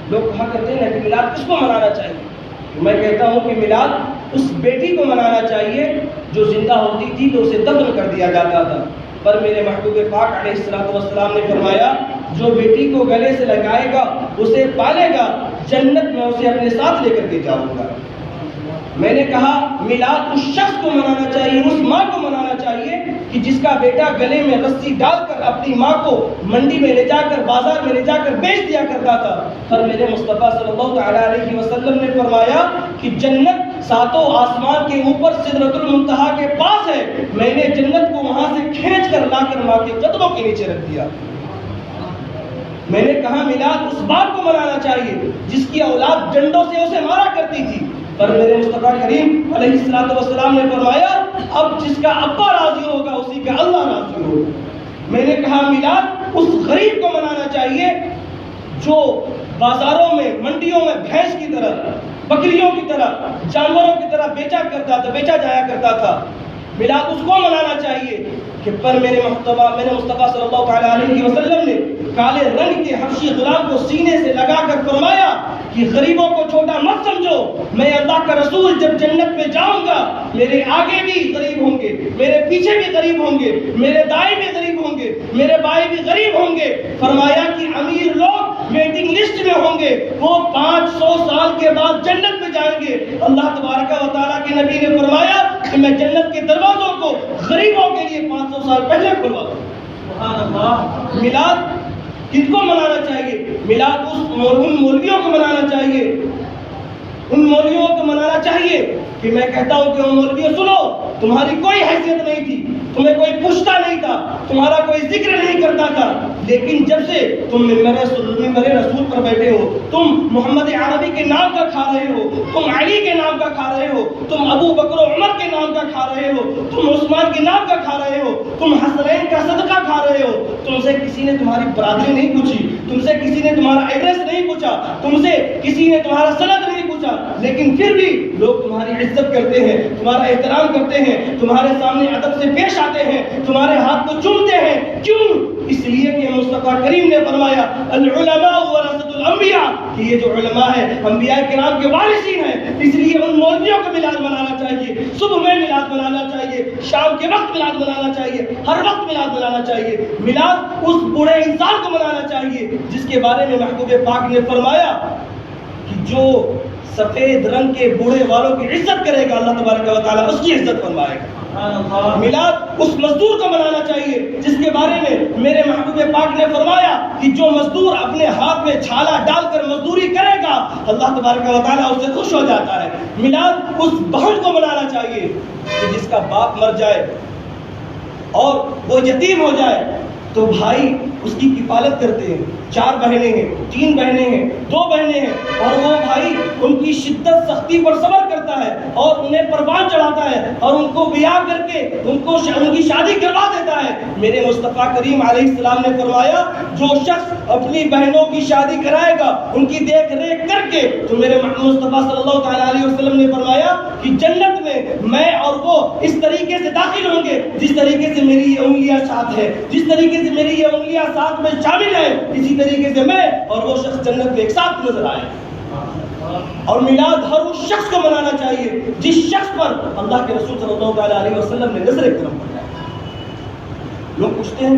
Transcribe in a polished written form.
لوگ کہا کرتے ہیں کہ میلاد کس کو منانا چاہیے؟ میں کہتا ہوں کہ میلاد اس بیٹی کو منانا چاہیے جو زندہ ہوتی تھی تو اسے دفن کر دیا جاتا تھا، پر میرے محبوب پاک علیہ الصلوۃ والسلام نے فرمایا جو بیٹی کو گلے سے لگائے گا اسے پالے گا، جنت میں اسے اپنے ساتھ لے کر کے جاؤں گا۔ میں نے کہا میلاد اس شخص کو منانا چاہیے، اس ماں کو منانا چاہیے کہ جس کا بیٹا گلے میں رسی ڈال کر اپنی ماں کو منڈی میں لے جا کر، بازار میں لے جا کر بیچ دیا کرتا تھا، پر میرے مصطفیٰ صلی اللہ تعالی علیہ وسلم نے فرمایا کہ جنت ساتوں آسمان کے اوپر سدرۃ المنتہا کے پاس ہے، میں نے جنت کو وہاں سے کھینچ کر لا کر ماں کے قدموں کے نیچے رکھ دیا۔ میں نے کہا میلاد اس باپ کو منانا چاہیے جس کی اولاد ڈنڈوں سے اسے مارا کرتی تھی، پر میرے مصطفیٰ کریم علیہ الصلوۃ والسلام نے فرمایا اب جس کا ابا راضی ہوگا اسی کا اللہ راضی ہوگا۔ میں نے کہا میلاد اس غریب کو منانا چاہیے جو بازاروں میں، منڈیوں میں بھینس کی طرح، بکریوں کی طرح، جانوروں کی طرح بیچا جایا کرتا تھا، میلاد اس کو منانا چاہیے کہ پر میرے مصطفیٰ صلی اللہ تعالی علیہ وسلم نے کالے رنگ کے حبشی غلام کو سینے سے لگا کر فرمایا کہ غریبوں کو چھوٹا مت سمجھو، میں اللہ کا رسول جب جنت میں جاؤں گا میرے آگے بھی غریب ہوں گے، میرے پیچھے بھی غریب ہوں گے، میرے دائیں بھی غریب ہوں گے، میرے بائیں بھی غریب ہوں گے۔ فرمایا کہ امیر لوگ ویٹنگ لسٹ میں ہوں گے، وہ 500 سال کے بعد جنت میں جائیں گے۔ اللہ تبارک و تعالیٰ کے نبی نے فرمایا کہ میں جنت کے دروازوں کو غریبوں کے لیے 500 سال پہلے کھلوا دوں۔ سبحان اللہ۔ میلاد کن کو منانا چاہیے؟ میلاد ان مولویوں کو منانا چاہیے، ان مولویوں کو منانا چاہیے کہ میں کہتا ہوں کہ مولویوں سنو، تمہاری کوئی حیثیت نہیں تھی، تمہیں کوئی پوچھتا نہیں تھا، تمہارا کوئی ذکر نہیں کرتا تھا، لیکن جب سے تم ممبر رسول پر بیٹھے ہو، تم محمد عربی کے نام کا کھا رہے ہو، تم علی کے نام کا کھا رہے ہو، تم ابو بکر و عمر کے نام کا کھا رہے ہو، تم عثمان کے نام کا کھا رہے ہو، تم حسنین کا صدقہ کھا رہے ہو، تم سے کسی نے تمہاری برادری نہیں پوچھی، تم سے کسی نے تمہارا ایڈریس نہیں پوچھا، تم سے کسی نے تمہارا سند نہیں پوچھا، لیکن پھر بھی لوگ تمہاری عزت کرتے ہیں، تمہارا احترام کرتے ہیں، تمہارے سامنے ادب سے پیش آتے ہیں، تمہارے ہاتھ کو چومتے ہیں۔ کیوں؟ اس لیے کہ مصطفیٰ کریم نے فرمایا العلماء ورثۃ الانبیاء، کہ یہ جو علماء ہیں انبیاء کرام کے وارثین ہیں، اس لیے ان مولویوں کو میلاد منانا چاہیے، صبح میں میلاد منانا چاہیے، شام کے وقت میلاد منانا چاہیے، ہر وقت میلاد منانا چاہیے۔ میلاد اس بوڑھے انسان کو منانا چاہیے جس کے بارے میں محبوب پاک نے فرمایا کہ جو سفید رنگ کے بوڑھے والوں کی عزت کرے گا اللہ تبارک و تعالیٰ اس کی عزت فرمائے گا۔ میلاد اس مزدور کو منانا چاہیے جس کے بارے میں میرے محبوب پاک نے فرمایا کہ جو مزدور اپنے ہاتھ میں چھالا ڈال کر مزدوری کرے گا اللہ تبارک و تعالیٰ اس سے خوش ہو جاتا ہے۔ میلاد اس بہن کو منانا چاہیے کہ جس کا باپ مر جائے اور وہ یتیم ہو جائے تو بھائی اس کی کفالت کرتے ہیں، 4 بہنیں ہیں، 3 بہنیں ہیں، 2 بہنیں ہیں، اور وہ بھائی ان کی شدت سختی پر صبر کرتا ہے اور انہیں پروان چڑھاتا ہے اور ان کو بیاہ کر کے ان کی شادی کروا دیتا ہے۔ میرے مصطفیٰ کریم علیہ السلام نے فرمایا جو شخص اپنی بہنوں کی شادی کرائے گا ان کی دیکھ ریکھ کر کے، تو میرے مصطفیٰ صلی اللہ تعالیٰ علیہ وسلم نے فرمایا کہ جنت میں اور وہ اس طریقے سے داخل ہوں گے جس طریقے سے میری یہ انگلیاں ساتھ ہیں، جس طریقے سے میری یہ انگلیاں ساتھ میں شامل ہیں، اسی طریقے سے میں اور وہ شخص جنت میں ایک ساتھ نظر آئے۔ اور میلاد ہر اس شخص کو منانا چاہیے جس شخص پر اللہ کے رسول صلی اللہ علیہ وسلم نے نظر کرم فرمایا۔ لوگ پوچھتے ہیں